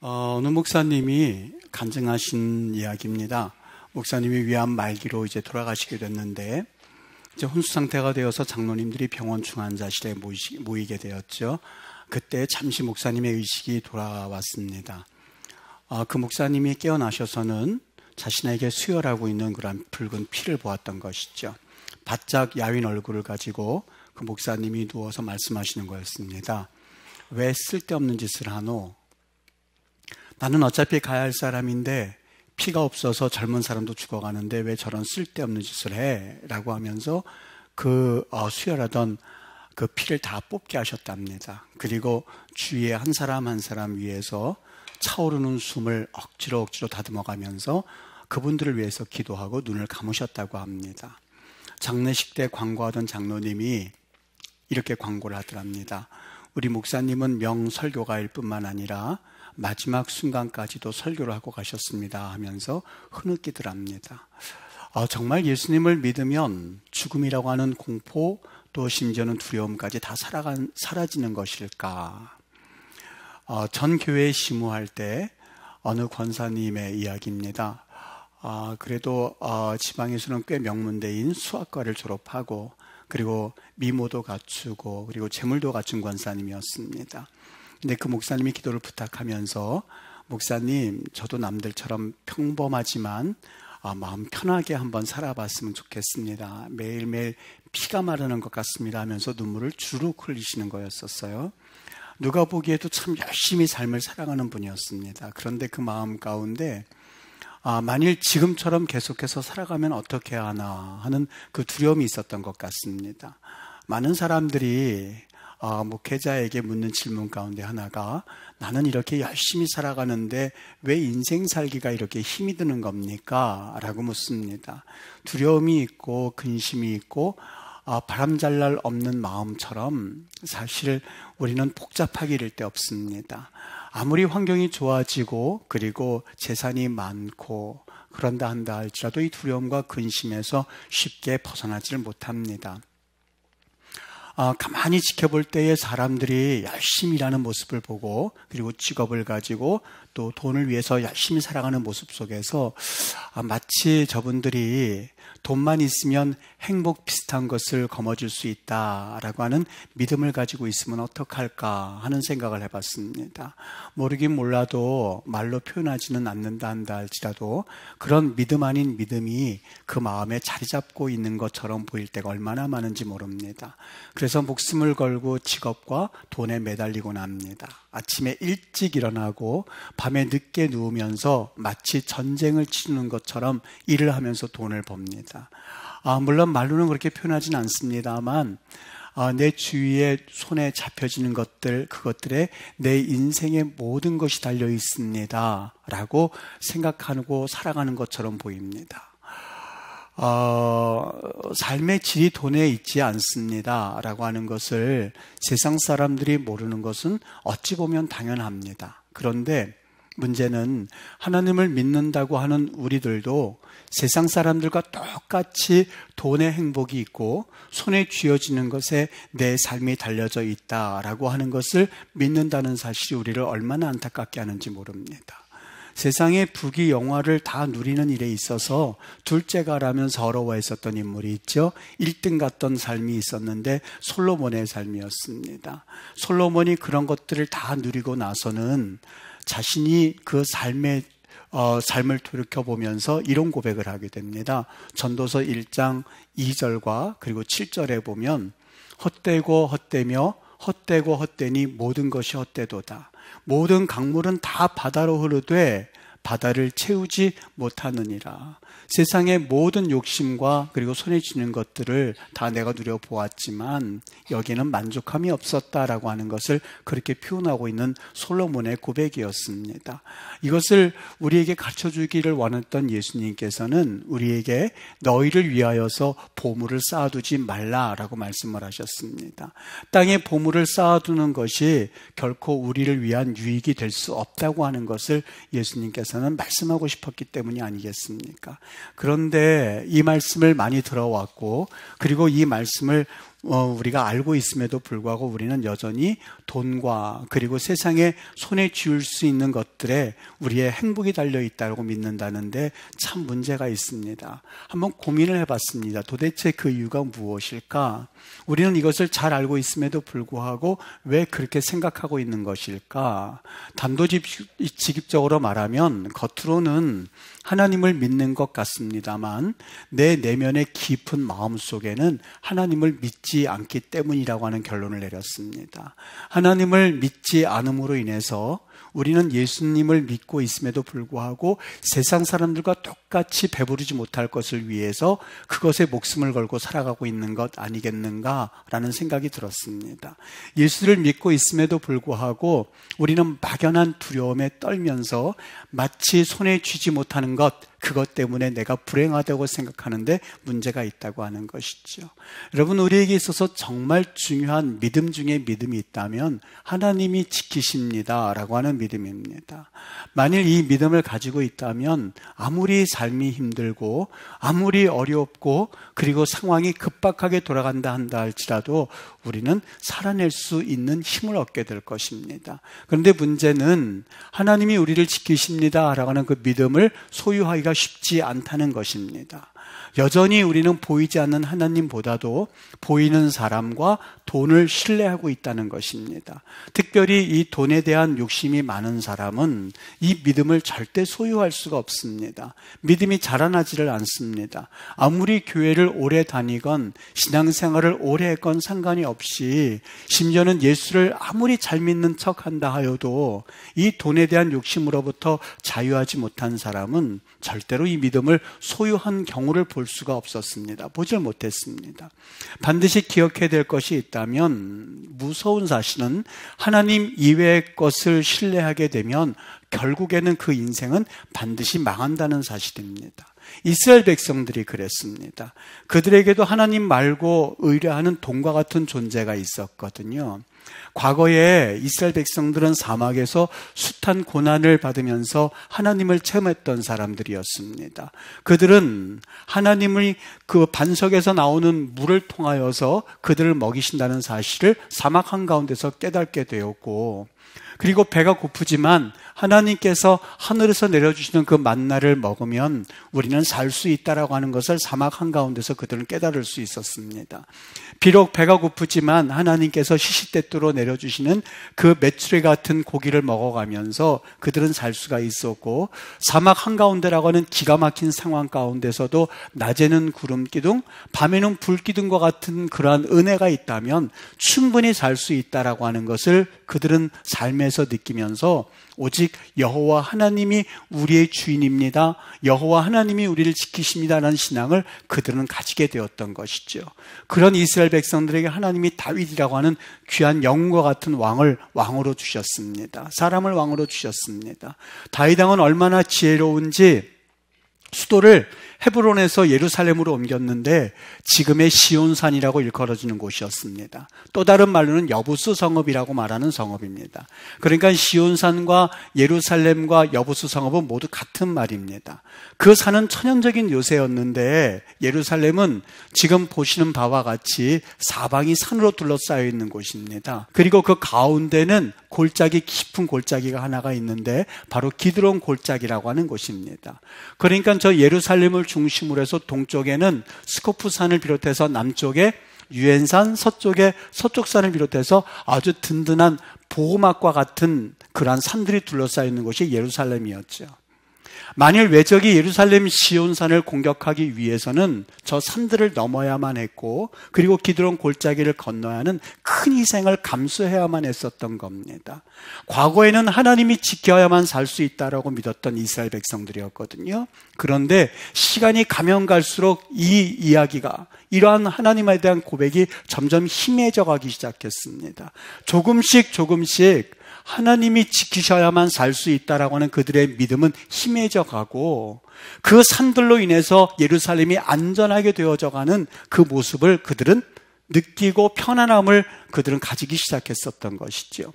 어느 목사님이 간증하신 이야기입니다. 목사님이 위암 말기로 이제 돌아가시게 됐는데, 이제 혼수 상태가 되어서 장로님들이 병원 중환자실에 모이게 되었죠. 그때 잠시 목사님의 의식이 돌아왔습니다. 그 목사님이 깨어나셔서는 자신에게 수혈하고 있는 그런 붉은 피를 보았던 것이죠. 바짝 야윈 얼굴을 가지고 그 목사님이 누워서 말씀하시는 거였습니다. 왜 쓸데없는 짓을 하노? 나는 어차피 가야 할 사람인데 피가 없어서 젊은 사람도 죽어가는데 왜 저런 쓸데없는 짓을 해? 라고 하면서 수혈하던 그 피를 다 뽑게 하셨답니다. 그리고 주위에 한 사람 한 사람 위해서 차오르는 숨을 억지로 다듬어가면서 그분들을 위해서 기도하고 눈을 감으셨다고 합니다. 장례식 때 광고하던 장로님이 이렇게 광고를 하더랍니다. 우리 목사님은 명설교가일 뿐만 아니라 마지막 순간까지도 설교를 하고 가셨습니다 하면서 흐느끼더랍니다. 정말 예수님을 믿으면 죽음이라고 하는 공포, 또 심지어는 두려움까지 다 사라지는 것일까? 전 교회에 심우할 때 어느 권사님의 이야기입니다. 그래도 지방에서는 꽤 명문대인 수학과를 졸업하고 그리고 미모도 갖추고 그리고 재물도 갖춘 권사님이었습니다. 근데 그 목사님이 기도를 부탁하면서 목사님, 저도 남들처럼 평범하지만 마음 편하게 한번 살아봤으면 좋겠습니다. 매일매일 피가 마르는 것 같습니다 하면서 눈물을 주룩 흘리시는 거였었어요. 누가 보기에도 참 열심히 삶을 살아가는 분이었습니다. 그런데 그 마음 가운데 만일 지금처럼 계속해서 살아가면 어떻게 하나 하는 그 두려움이 있었던 것 같습니다. 많은 사람들이 목회자에게 묻는 질문 가운데 하나가 나는 이렇게 열심히 살아가는데 왜 인생 살기가 이렇게 힘이 드는 겁니까? 라고 묻습니다. 두려움이 있고 근심이 있고 바람잘 날 없는 마음처럼 사실 우리는 복잡하게 이를 데 없습니다. 아무리 환경이 좋아지고 그리고 재산이 많고 그런다 한다 할지라도 이 두려움과 근심에서 쉽게 벗어나지를 못합니다. 가만히 지켜볼 때에 사람들이 열심히 일하는 모습을 보고 그리고 직업을 가지고 또 돈을 위해서 열심히 살아가는 모습 속에서 마치 저분들이 돈만 있으면 행복 비슷한 것을 거머쥘 수 있다라고 하는 믿음을 가지고 있으면 어떡할까 하는 생각을 해봤습니다. 모르긴 몰라도 말로 표현하지는 않는다 한다 할지라도 그런 믿음 아닌 믿음이 그 마음에 자리 잡고 있는 것처럼 보일 때가 얼마나 많은지 모릅니다. 그래서 목숨을 걸고 직업과 돈에 매달리곤 합니다. 아침에 일찍 일어나고 밤에 늦게 누우면서 마치 전쟁을 치르는 것처럼 일을 하면서 돈을 법니다. 물론 말로는 그렇게 표현하진 않습니다만 내 주위에 손에 잡혀지는 것들, 그것들에 내 인생의 모든 것이 달려 있습니다 라고 생각하고 살아가는 것처럼 보입니다. 삶의 질이 돈에 있지 않습니다 라고 하는 것을 세상 사람들이 모르는 것은 어찌 보면 당연합니다. 그런데 문제는 하나님을 믿는다고 하는 우리들도 세상 사람들과 똑같이 돈의 행복이 있고 손에 쥐어지는 것에 내 삶이 달려져 있다라고 하는 것을 믿는다는 사실이 우리를 얼마나 안타깝게 하는지 모릅니다. 세상의 부귀 영화를 다 누리는 일에 있어서 둘째가라면 서러워했었던 인물이 있죠. 1등 같던 삶이 있었는데 솔로몬의 삶이었습니다. 솔로몬이 그런 것들을 다 누리고 나서는 자신이 그 삶을 돌이켜보면서 이런 고백을 하게 됩니다. 전도서 1장 2절과 그리고 7절에 보면 헛되고 헛되며 헛되고 헛되니 모든 것이 헛되도다. 모든 강물은 다 바다로 흐르되 바다를 채우지 못하느니라. 세상의 모든 욕심과 그리고 손에 쥐는 것들을 다 내가 누려보았지만 여기에는 만족함이 없었다라고 하는 것을 그렇게 표현하고 있는 솔로몬의 고백이었습니다. 이것을 우리에게 가르쳐주기를 원했던 예수님께서는 우리에게 너희를 위하여서 보물을 쌓아두지 말라라고 말씀을 하셨습니다. 땅에 보물을 쌓아두는 것이 결코 우리를 위한 유익이 될 수 없다고 하는 것을 예수님께서는 말씀하고 싶었기 때문이 아니겠습니까? 그런데 이 말씀을 많이 들어왔고 그리고 이 말씀을 우리가 알고 있음에도 불구하고 우리는 여전히 돈과 그리고 세상에 손에 쥐울 수 있는 것들에 우리의 행복이 달려 있다고 믿는다는데 참 문제가 있습니다. 한번 고민을 해봤습니다. 도대체 그 이유가 무엇일까? 우리는 이것을 잘 알고 있음에도 불구하고 왜 그렇게 생각하고 있는 것일까? 단도직입적으로 말하면 겉으로는 하나님을 믿는 것 같습니다만 내 내면의 깊은 마음 속에는 하나님을 믿지 않기 때문이라고 하는 결론을 내렸습니다. 하나님을 믿지 않음으로 인해서 우리는 예수님을 믿고 있음에도 불구하고 세상 사람들과 똑같이 배부르지 못할 것을 위해서 그것에 목숨을 걸고 살아가고 있는 것 아니겠는가라는 생각이 들었습니다. 예수를 믿고 있음에도 불구하고 우리는 막연한 두려움에 떨면서 마치 손에 쥐지 못하는 것, 그것 때문에 내가 불행하다고 생각하는데 문제가 있다고 하는 것이죠. 여러분, 우리에게 있어서 정말 중요한 믿음 중에 믿음이 있다면 하나님이 지키십니다 라고 하는 믿음입니다. 만일 이 믿음을 가지고 있다면 아무리 삶이 힘들고 아무리 어렵고 그리고 상황이 급박하게 돌아간다 한다 할지라도 우리는 살아낼 수 있는 힘을 얻게 될 것입니다. 그런데 문제는 하나님이 우리를 지키십니다 라고 하는 그 믿음을 소유하기가 쉽지 않다는 것입니다. 여전히 우리는 보이지 않는 하나님보다도 보이는 사람과 돈을 신뢰하고 있다는 것입니다. 특별히 이 돈에 대한 욕심이 많은 사람은 이 믿음을 절대 소유할 수가 없습니다. 믿음이 자라나지를 않습니다. 아무리 교회를 오래 다니건 신앙생활을 오래 했건 상관이 없이 심지어는 예수를 아무리 잘 믿는 척한다 하여도 이 돈에 대한 욕심으로부터 자유하지 못한 사람은 절대로 이 믿음을 소유한 경우를 볼 수가 없었습니다. 보질 못했습니다. 반드시 기억해야 될 것이 있다면 무서운 사실은 하나님 이외의 것을 신뢰하게 되면 결국에는 그 인생은 반드시 망한다는 사실입니다. 이스라엘 백성들이 그랬습니다. 그들에게도 하나님 말고 의뢰하는 돈과 같은 존재가 있었거든요. 과거에 이스라엘 백성들은 사막에서 숱한 고난을 받으면서 하나님을 체험했던 사람들이었습니다. 그들은 하나님의 그 반석에서 나오는 물을 통하여서 그들을 먹이신다는 사실을 사막 한가운데서 깨닫게 되었고, 그리고 배가 고프지만 하나님께서 하늘에서 내려주시는 그 만나를 먹으면 우리는 살 수 있다라고 하는 것을 사막 한가운데서 그들은 깨달을 수 있었습니다. 비록 배가 고프지만 하나님께서 시시때때로 내려주시는 그 메추리 같은 고기를 먹어가면서 그들은 살 수가 있었고, 사막 한가운데라고 하는 기가 막힌 상황 가운데서도 낮에는 구름 기둥, 밤에는 불 기둥과 같은 그러한 은혜가 있다면 충분히 살 수 있다라고 하는 것을 그들은 삶에서 느끼면서 오직 여호와 하나님이 우리의 주인입니다, 여호와 하나님이 우리를 지키십니다라는 신앙을 그들은 가지게 되었던 것이죠. 그런 이스라엘 백성들에게 하나님이 다윗이라고 하는 귀한 영웅과 같은 왕을 왕으로 주셨습니다. 사람을 왕으로 주셨습니다. 다윗 왕은 얼마나 지혜로운지 수도를 헤브론에서 예루살렘으로 옮겼는데 지금의 시온산이라고 일컬어지는 곳이었습니다. 또 다른 말로는 여부수 성읍이라고 말하는 성읍입니다. 그러니까 시온산과 예루살렘과 여부수 성읍은 모두 같은 말입니다. 그 산은 천연적인 요새였는데 예루살렘은 지금 보시는 바와 같이 사방이 산으로 둘러싸여 있는 곳입니다. 그리고 그 가운데는 골짜기, 깊은 골짜기가 하나가 있는데 바로 기드론 골짜기라고 하는 곳입니다. 그러니까 저 예루살렘을 중심으로 해서 동쪽에는 스코프산을 비롯해서 남쪽에 유엔산, 서쪽에 서쪽산을 비롯해서 아주 든든한 보호막과 같은 그러한 산들이 둘러싸여 있는 곳이 예루살렘이었죠. 만일 외적이 예루살렘 시온산을 공격하기 위해서는 저 산들을 넘어야만 했고, 그리고 기드론 골짜기를 건너야 하는 큰 희생을 감수해야만 했었던 겁니다. 과거에는 하나님이 지켜야만 살 수 있다라고 믿었던 이스라엘 백성들이었거든요. 그런데 시간이 가면 갈수록 이 이야기가, 이러한 하나님에 대한 고백이 점점 희미해져 가기 시작했습니다. 조금씩 하나님이 지키셔야만 살 수 있다라고 하는 그들의 믿음은 희미해져 가고, 그 산들로 인해서 예루살렘이 안전하게 되어져 가는 그 모습을 그들은 느끼고 편안함을 그들은 가지기 시작했었던 것이죠.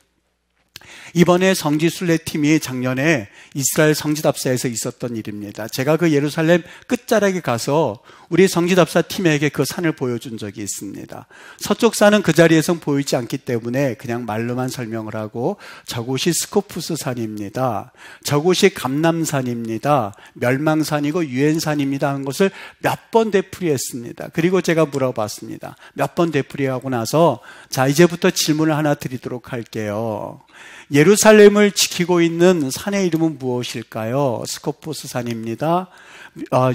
이번에 성지순례팀이 작년에 이스라엘 성지답사에서 있었던 일입니다. 제가 그 예루살렘 끝자락에 가서 우리 성지답사 팀에게 그 산을 보여준 적이 있습니다. 서쪽 산은 그 자리에선 보이지 않기 때문에 그냥 말로만 설명을 하고 저곳이 스코푸스 산입니다. 저곳이 감람산입니다. 멸망산이고 유엔산입니다 하는 것을 몇 번 되풀이했습니다. 그리고 제가 물어봤습니다. 몇 번 되풀이하고 나서 자, 이제부터 질문을 하나 드리도록 할게요. 예루살렘을 지키고 있는 산의 이름은 무엇일까요? 스코푸스 산입니다.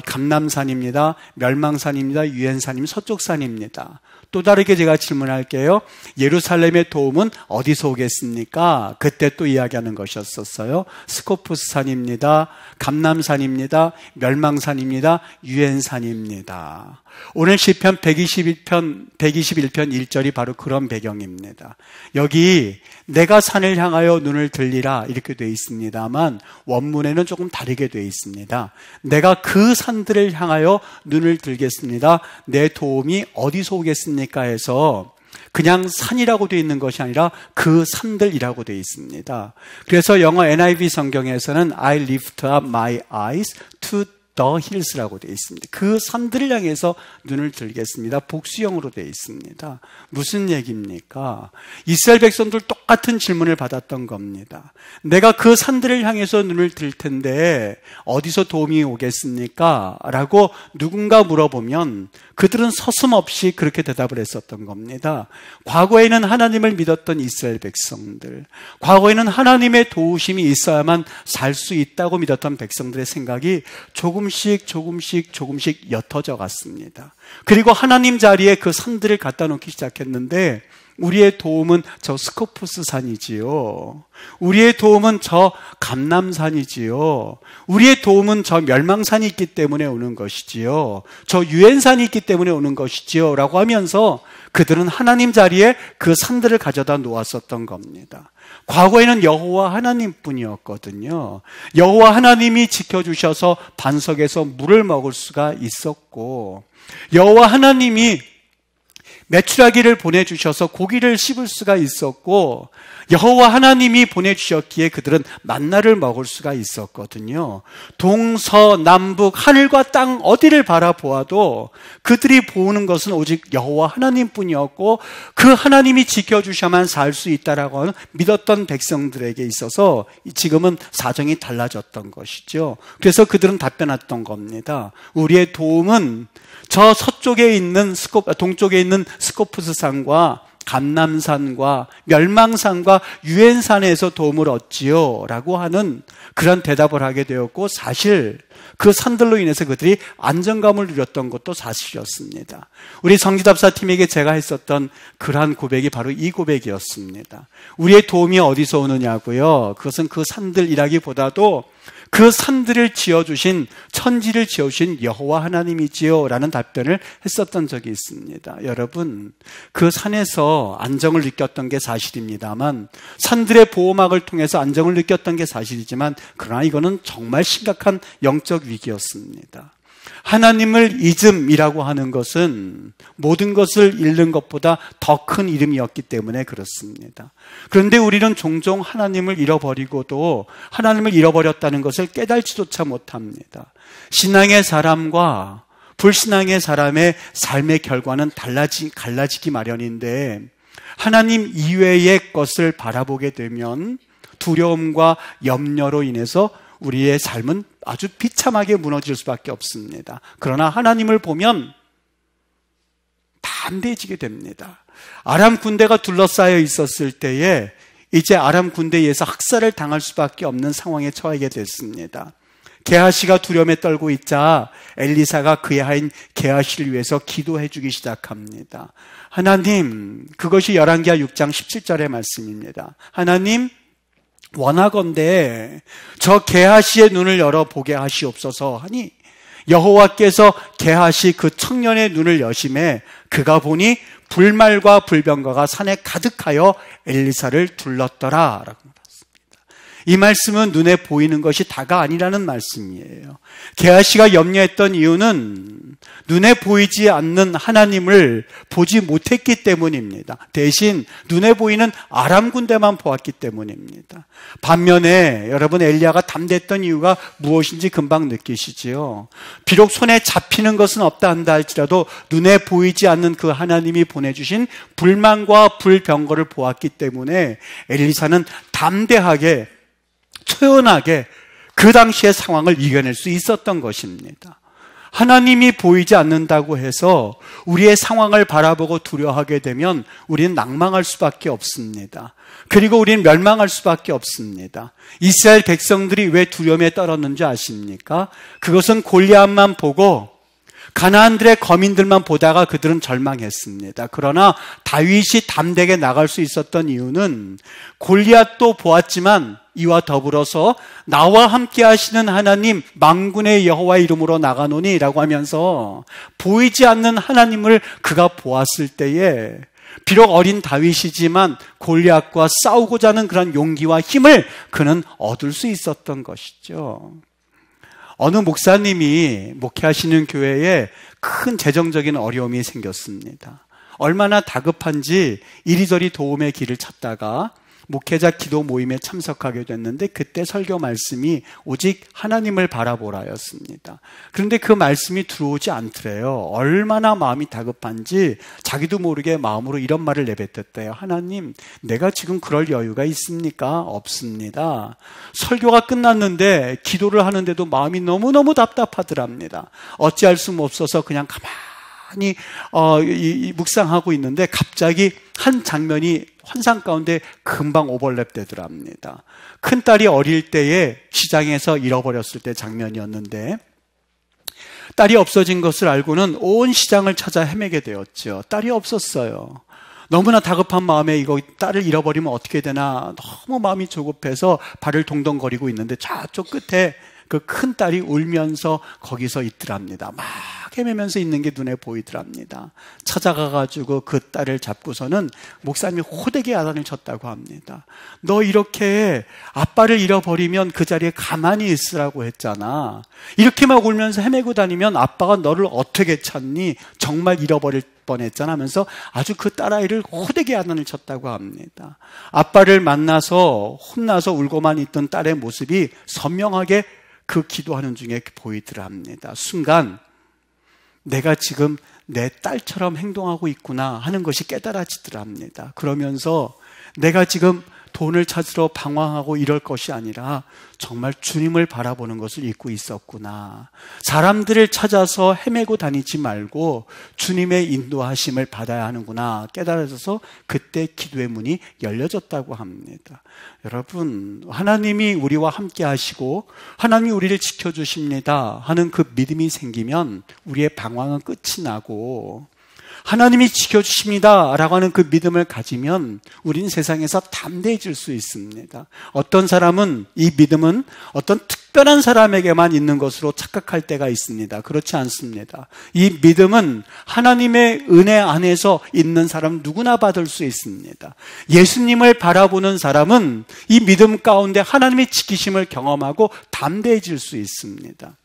감람산입니다. 멸망산입니다. 유엔산입니다. 서쪽산입니다. 또 다르게 제가 질문할게요. 예루살렘의 도움은 어디서 오겠습니까? 그때 또 이야기하는 것이었었어요. 스코푸스 산입니다. 감람산입니다. 멸망산입니다. 유엔산입니다. 오늘 시편 121편 1절이 바로 그런 배경입니다. 여기 내가 산을 향하여 눈을 들리라 이렇게 되어 있습니다만 원문에는 조금 다르게 되어 있습니다. 내가 그 산들을 향하여 눈을 들겠습니다. 내 도움이 어디서 오겠습니까 해서 그냥 산이라고 되어 있는 것이 아니라 그 산들이라고 되어 있습니다. 그래서 영어 NIV 성경에서는 I lift up my eyes to the hills라고 되어 있습니다. 그 산들을 향해서 눈을 들겠습니다. 복수형으로 되어 있습니다. 무슨 얘기입니까? 이스라엘 백성들 똑같은 질문을 받았던 겁니다. 내가 그 산들을 향해서 눈을 들 텐데 어디서 도움이 오겠습니까? 라고 누군가 물어보면 그들은 서슴없이 그렇게 대답을 했었던 겁니다. 과거에는 하나님을 믿었던 이스라엘 백성들, 과거에는 하나님의 도우심이 있어야만 살 수 있다고 믿었던 백성들의 생각이 조금씩 옅어져 갔습니다. 그리고 하나님 자리에 그 산들을 갖다 놓기 시작했는데 우리의 도움은 저 스코푸스 산이지요. 우리의 도움은 저 감람산이지요. 우리의 도움은 저 멸망산이 있기 때문에 오는 것이지요. 저 유엔산이 있기 때문에 오는 것이지요. 라고 하면서 그들은 하나님 자리에 그 산들을 가져다 놓았었던 겁니다. 과거에는 여호와 하나님뿐이었거든요. 여호와 하나님이 지켜주셔서 반석에서 물을 먹을 수가 있었고 여호와 하나님이 메추라기를 보내주셔서 고기를 씹을 수가 있었고 여호와 하나님이 보내주셨기에 그들은 만나를 먹을 수가 있었거든요. 동서남북 하늘과 땅 어디를 바라보아도 그들이 보는 것은 오직 여호와 하나님뿐이었고 그 하나님이 지켜주셔야만 살 수 있다라고 하는 믿었던 백성들에게 있어서 지금은 사정이 달라졌던 것이죠. 그래서 그들은 답변했던 겁니다. 우리의 도움은 저 서쪽에 있는 동쪽에 있는 스코푸스 산과 감람산과 멸망산과 유엔산에서 도움을 얻지요 라고 하는 그런 대답을 하게 되었고 사실 그 산들로 인해서 그들이 안정감을 누렸던 것도 사실이었습니다. 우리 성지답사 팀에게 제가 했었던 그러한 고백이 바로 이 고백이었습니다. 우리의 도움이 어디서 오느냐고요? 그것은 그 산들이라기보다도 그 산들을 지어주신 천지를 지어주신 여호와 하나님이지요 라는 답변을 했었던 적이 있습니다. 여러분 그 산에서 안정을 느꼈던 게 사실입니다만 산들의 보호막을 통해서 안정을 느꼈던 게 사실이지만 그러나 이거는 정말 심각한 영적 위기였습니다. 하나님을 잊음이라고 하는 것은 모든 것을 잃는 것보다 더 큰 이름이었기 때문에 그렇습니다. 그런데 우리는 종종 하나님을 잃어버리고도 하나님을 잃어버렸다는 것을 깨달지조차 못합니다. 신앙의 사람과 불신앙의 사람의 삶의 결과는 갈라지기 마련인데 하나님 이외의 것을 바라보게 되면 두려움과 염려로 인해서 우리의 삶은 아주 비참하게 무너질 수밖에 없습니다. 그러나 하나님을 보면 담대해지게 됩니다. 아람 군대가 둘러싸여 있었을 때에 이제 아람 군대에 의해서 학살을 당할 수밖에 없는 상황에 처하게 됐습니다. 게하시가 두려움에 떨고 있자 엘리사가 그의 아인 게하시를 위해서 기도해 주기 시작합니다. 하나님, 그것이 열왕기하 6장 17절의 말씀입니다. 하나님, 원하건대 저 게하시의 눈을 열어보게 하시옵소서 하니 여호와께서 게하시 그 청년의 눈을 여심해 그가 보니 불말과 불병거가 산에 가득하여 엘리사를 둘렀더라 라고 말했습니다. 이 말씀은 눈에 보이는 것이 다가 아니라는 말씀이에요. 게하시가 염려했던 이유는 눈에 보이지 않는 하나님을 보지 못했기 때문입니다. 대신 눈에 보이는 아람 군대만 보았기 때문입니다. 반면에 여러분, 엘리야가 담대했던 이유가 무엇인지 금방 느끼시지요. 비록 손에 잡히는 것은 없다 한다 할지라도 눈에 보이지 않는 그 하나님이 보내주신 불만과 불병거를 보았기 때문에 엘리사는 담대하게, 초연하게 그 당시의 상황을 이겨낼 수 있었던 것입니다. 하나님이 보이지 않는다고 해서 우리의 상황을 바라보고 두려워하게 되면 우리는 낭망할 수밖에 없습니다. 그리고 우리는 멸망할 수밖에 없습니다. 이스라엘 백성들이 왜 두려움에 떨었는지 아십니까? 그것은 골리앗만 보고 가나안들의 거민들만 보다가 그들은 절망했습니다. 그러나 다윗이 담대하게 나갈 수 있었던 이유는 골리앗도 보았지만 이와 더불어서 나와 함께 하시는 하나님 만군의 여호와 이름으로 나가노니 라고 하면서 보이지 않는 하나님을 그가 보았을 때에 비록 어린 다윗이지만 골리앗과 싸우고자 하는 그런 용기와 힘을 그는 얻을 수 있었던 것이죠. 어느 목사님이 목회하시는 교회에 큰 재정적인 어려움이 생겼습니다. 얼마나 다급한지 이리저리 도움의 길을 찾다가 목회자 기도 모임에 참석하게 됐는데 그때 설교 말씀이 오직 하나님을 바라보라였습니다. 그런데 그 말씀이 들어오지 않더래요. 얼마나 마음이 다급한지 자기도 모르게 마음으로 이런 말을 내뱉었대요. 하나님, 내가 지금 그럴 여유가 있습니까? 없습니다. 설교가 끝났는데 기도를 하는데도 마음이 너무너무 답답하더랍니다. 어찌할 수 없어서 그냥 가만히 묵상하고 있는데 갑자기 한 장면이 환상 가운데 금방 오버랩 되더랍니다. 큰딸이 어릴 때에 시장에서 잃어버렸을 때 장면이었는데 딸이 없어진 것을 알고는 온 시장을 찾아 헤매게 되었죠. 딸이 없었어요. 너무나 다급한 마음에 이거 딸을 잃어버리면 어떻게 되나 너무 마음이 조급해서 발을 동동거리고 있는데 저쪽 끝에 그 큰딸이 울면서 거기서 있더랍니다. 막 헤매면서 있는 게 눈에 보이더랍니다. 찾아가가지고 그 딸을 잡고서는 목사님이 호되게 야단을 쳤다고 합니다. 너 이렇게 아빠를 잃어버리면 그 자리에 가만히 있으라고 했잖아. 이렇게 막 울면서 헤매고 다니면 아빠가 너를 어떻게 찾니? 정말 잃어버릴 뻔했잖아 하면서 아주 그 딸아이를 호되게 야단을 쳤다고 합니다. 아빠를 만나서 혼나서 울고만 있던 딸의 모습이 선명하게 그 기도하는 중에 보이더랍니다. 순간 내가 지금 내 딸처럼 행동하고 있구나 하는 것이 깨달아지더랍니다. 그러면서 내가 지금 돈을 찾으러 방황하고 이럴 것이 아니라 정말 주님을 바라보는 것을 잊고 있었구나. 사람들을 찾아서 헤매고 다니지 말고 주님의 인도하심을 받아야 하는구나 깨달아져서 그때 기도의 문이 열려졌다고 합니다. 여러분, 하나님이 우리와 함께 하시고 하나님이 우리를 지켜주십니다 하는 그 믿음이 생기면 우리의 방황은 끝이 나고 하나님이 지켜주십니다 라고 하는 그 믿음을 가지면 우리는 세상에서 담대해질 수 있습니다. 어떤 사람은 이 믿음은 어떤 특별한 사람에게만 있는 것으로 착각할 때가 있습니다. 그렇지 않습니다. 이 믿음은 하나님의 은혜 안에서 있는 사람 누구나 받을 수 있습니다. 예수님을 바라보는 사람은 이 믿음 가운데 하나님의 지키심을 경험하고 담대해질 수 있습니다.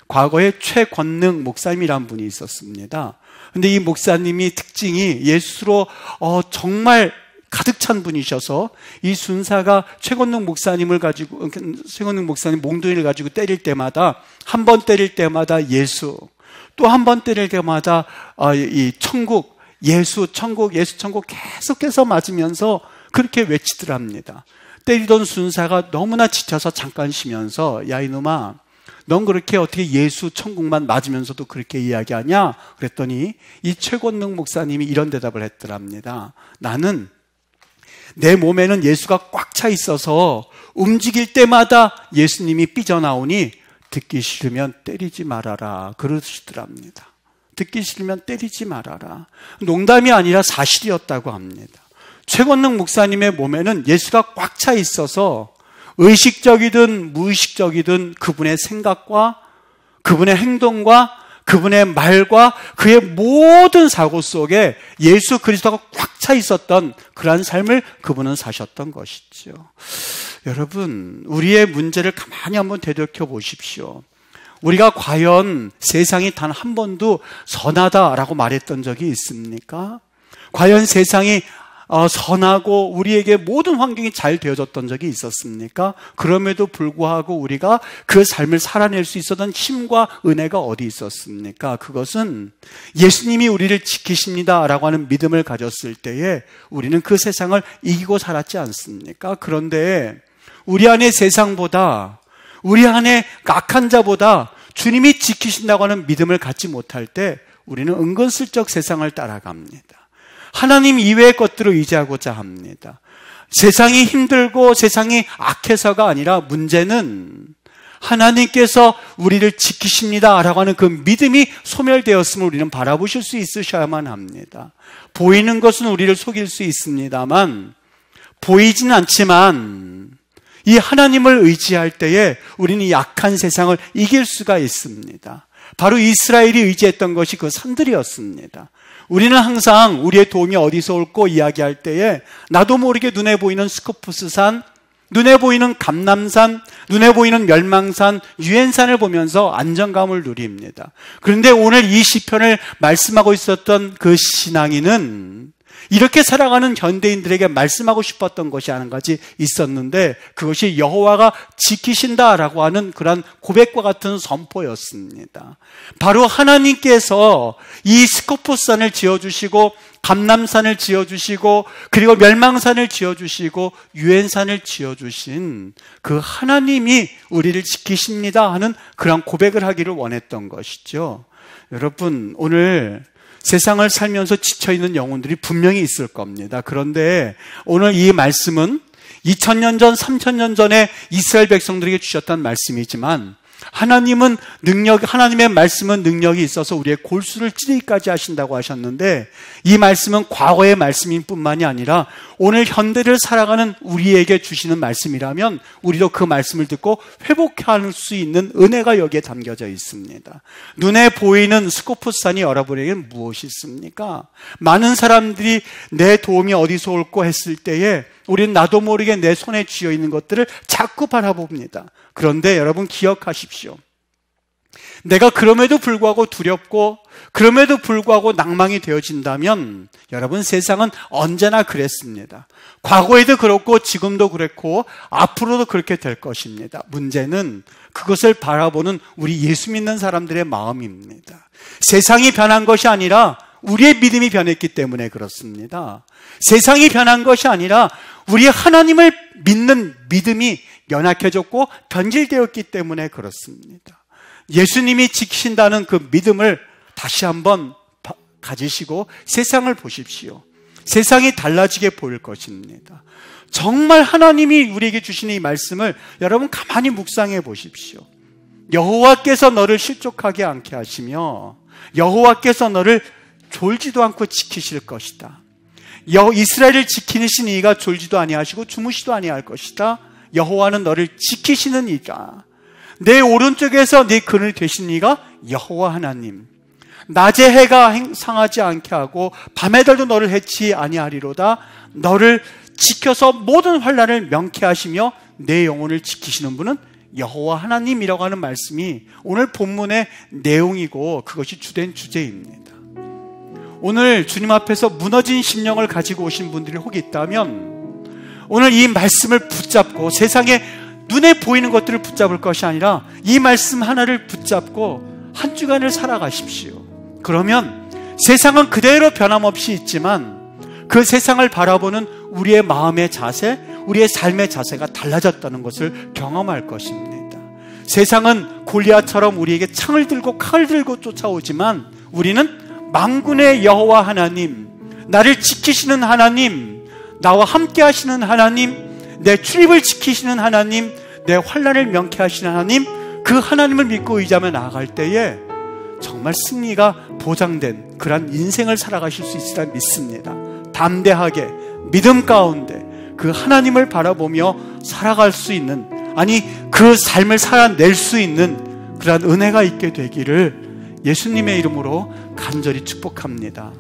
과거에 최권능 목사님이란 분이 있었습니다. 근데 이 목사님이 특징이 예수로 정말 가득 찬 분이셔서 이 순사가 최권능 목사님 몽둥이를 가지고 때릴 때마다 한 번 때릴 때마다 예수, 또 한 번 때릴 때마다 이 천국, 예수 천국 계속해서 맞으면서 그렇게 외치더랍니다. 때리던 순사가 너무나 지쳐서 잠깐 쉬면서 야 이놈아, 넌 그렇게 어떻게 예수 천국만 맞으면서도 그렇게 이야기하냐? 그랬더니 이 최권능 목사님이 이런 대답을 했더랍니다. 나는 내 몸에는 예수가 꽉 차 있어서 움직일 때마다 예수님이 삐져나오니 듣기 싫으면 때리지 말아라 그러시더랍니다. 듣기 싫으면 때리지 말아라. 농담이 아니라 사실이었다고 합니다. 최권능 목사님의 몸에는 예수가 꽉 차 있어서 의식적이든 무의식적이든 그분의 생각과 그분의 행동과 그분의 말과 그의 모든 사고 속에 예수 그리스도가 꽉 차 있었던 그러한 삶을 그분은 사셨던 것이죠. 여러분, 우리의 문제를 가만히 한번 되돌켜 보십시오. 우리가 과연 세상이 단 한 번도 선하다라고 말했던 적이 있습니까? 과연 세상이 선하고 우리에게 모든 환경이 잘 되어졌던 적이 있었습니까? 그럼에도 불구하고 우리가 그 삶을 살아낼 수 있었던 힘과 은혜가 어디 있었습니까? 그것은 예수님이 우리를 지키십니다라고 하는 믿음을 가졌을 때에 우리는 그 세상을 이기고 살았지 않습니까? 그런데 우리 안에 세상보다, 우리 안에 악한 자보다 주님이 지키신다고 하는 믿음을 갖지 못할 때 우리는 은근슬쩍 세상을 따라갑니다. 하나님 이외의 것들을 의지하고자 합니다. 세상이 힘들고 세상이 악해서가 아니라 문제는 하나님께서 우리를 지키십니다라고 하는 그 믿음이 소멸되었음을 우리는 바라보실 수 있으셔야만 합니다. 보이는 것은 우리를 속일 수 있습니다만, 보이지는 않지만 이 하나님을 의지할 때에 우리는 약한 세상을 이길 수가 있습니다. 바로 이스라엘이 의지했던 것이 그 산들이었습니다. 우리는 항상 우리의 도움이 어디서 올고 이야기할 때에 나도 모르게 눈에 보이는 스코프스산, 눈에 보이는 감람산, 눈에 보이는 멸망산, 유엔산을 보면서 안정감을 누립니다. 그런데 오늘 이 시편을 말씀하고 있었던 그 신앙인은 이렇게 살아가는 현대인들에게 말씀하고 싶었던 것이 한 가지 있었는데, 그것이 여호와가 지키신다라고 하는 그런 고백과 같은 선포였습니다. 바로 하나님께서 이 스코프산을 지어주시고 감람산을 지어주시고 그리고 멸망산을 지어주시고 유엔산을 지어주신 그 하나님이 우리를 지키십니다 하는 그런 고백을 하기를 원했던 것이죠. 여러분, 오늘 세상을 살면서 지쳐있는 영혼들이 분명히 있을 겁니다. 그런데 오늘 이 말씀은 2000년 전, 3000년 전에 이스라엘 백성들에게 주셨던 말씀이지만, 하나님의 말씀은 능력이 있어서 우리의 골수를 찌르기까지 하신다고 하셨는데, 이 말씀은 과거의 말씀인 뿐만이 아니라 오늘 현대를 살아가는 우리에게 주시는 말씀이라면 우리도 그 말씀을 듣고 회복할 수 있는 은혜가 여기에 담겨져 있습니다. 눈에 보이는 스코프산이 여러분에게는 무엇이 있습니까? 많은 사람들이 내 도움이 어디서 올고 했을 때에 우리는 나도 모르게 내 손에 쥐어 있는 것들을 자꾸 바라봅니다. 그런데 여러분 기억하십시오. 내가 그럼에도 불구하고 두렵고 그럼에도 불구하고 낭망이 되어진다면, 여러분, 세상은 언제나 그랬습니다. 과거에도 그렇고 지금도 그랬고 앞으로도 그렇게 될 것입니다. 문제는 그것을 바라보는 우리 예수 믿는 사람들의 마음입니다. 세상이 변한 것이 아니라 우리의 믿음이 변했기 때문에 그렇습니다. 세상이 변한 것이 아니라 우리 하나님을 믿는 믿음이 연약해졌고 변질되었기 때문에 그렇습니다. 예수님이 지키신다는 그 믿음을 다시 한번 가지시고 세상을 보십시오. 세상이 달라지게 보일 것입니다. 정말 하나님이 우리에게 주시는 이 말씀을 여러분 가만히 묵상해 보십시오. 여호와께서 너를 실족하게 않게 하시며 여호와께서 너를 졸지도 않고 지키실 것이다. 이스라엘을 지키신 이가 졸지도 아니하시고 주무시도 아니할 것이다. 여호와는 너를 지키시는 이가, 내 오른쪽에서 네 그늘 되신 이가 여호와 하나님. 낮에 해가 상하지 않게 하고 밤의 달도 너를 해치 아니하리로다. 너를 지켜서 모든 환난을 명쾌하시며 내 영혼을 지키시는 분은 여호와 하나님이라고 하는 말씀이 오늘 본문의 내용이고 그것이 주된 주제입니다. 오늘 주님 앞에서 무너진 심령을 가지고 오신 분들이 혹 있다면 오늘 이 말씀을 붙잡고 세상에 눈에 보이는 것들을 붙잡을 것이 아니라 이 말씀 하나를 붙잡고 한 주간을 살아가십시오. 그러면 세상은 그대로 변함없이 있지만 그 세상을 바라보는 우리의 마음의 자세, 우리의 삶의 자세가 달라졌다는 것을 경험할 것입니다. 세상은 골리앗처럼 우리에게 창을 들고 칼을 들고 쫓아오지만 우리는 만군의 여호와 하나님, 나를 지키시는 하나님, 나와 함께 하시는 하나님, 내 출입을 지키시는 하나님, 내 환난을 명쾌하시는 하나님, 그 하나님을 믿고 의지하며 나아갈 때에 정말 승리가 보장된 그런 인생을 살아가실 수 있으리라 믿습니다. 담대하게 믿음 가운데 그 하나님을 바라보며 살아갈 수 있는, 아니 그 삶을 살아낼 수 있는 그런 은혜가 있게 되기를 예수님의 이름으로 간절히 축복합니다.